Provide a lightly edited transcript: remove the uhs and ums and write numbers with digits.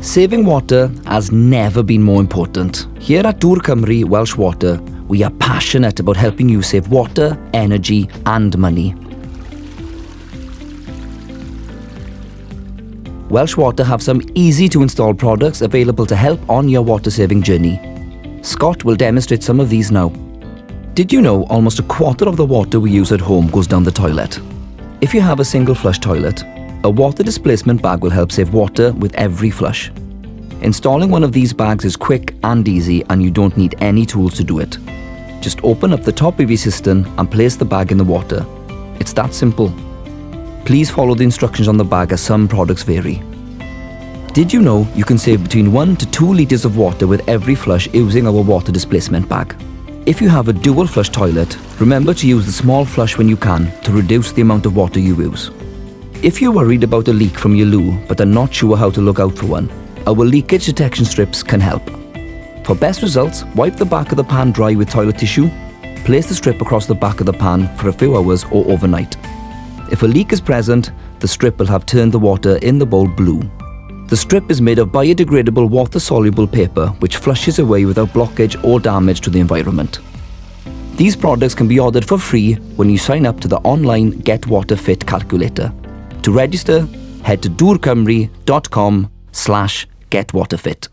Saving water has never been more important. Here at Dŵr Cymru Welsh Water, we are passionate about helping you save water, energy and money. Welsh Water have some easy to install products available to help on your water saving journey. Scott will demonstrate some of these now. Did you know almost a quarter of the water we use at home goes down the toilet? If you have a single flush toilet, a water displacement bag will help save water with every flush. Installing one of these bags is quick and easy, and you don't need any tools to do it. Just open up the top of your cistern and place the bag in the water. It's that simple. Please follow the instructions on the bag as some products vary. Did you know you can save between 1 to 2 litres of water with every flush using our water displacement bag? If you have a dual flush toilet, remember to use the small flush when you can to reduce the amount of water you use. If you're worried about a leak from your loo but are not sure how to look out for one, our leakage detection strips can help. For best results, wipe the back of the pan dry with toilet tissue. Place the strip across the back of the pan for a few hours or overnight. If a leak is present, the strip will have turned the water in the bowl blue. The strip is made of biodegradable water-soluble paper which flushes away without blockage or damage to the environment. These products can be ordered for free when you sign up to the online Get Water Fit calculator. To register, head to dwrcymru.com/getwaterfit.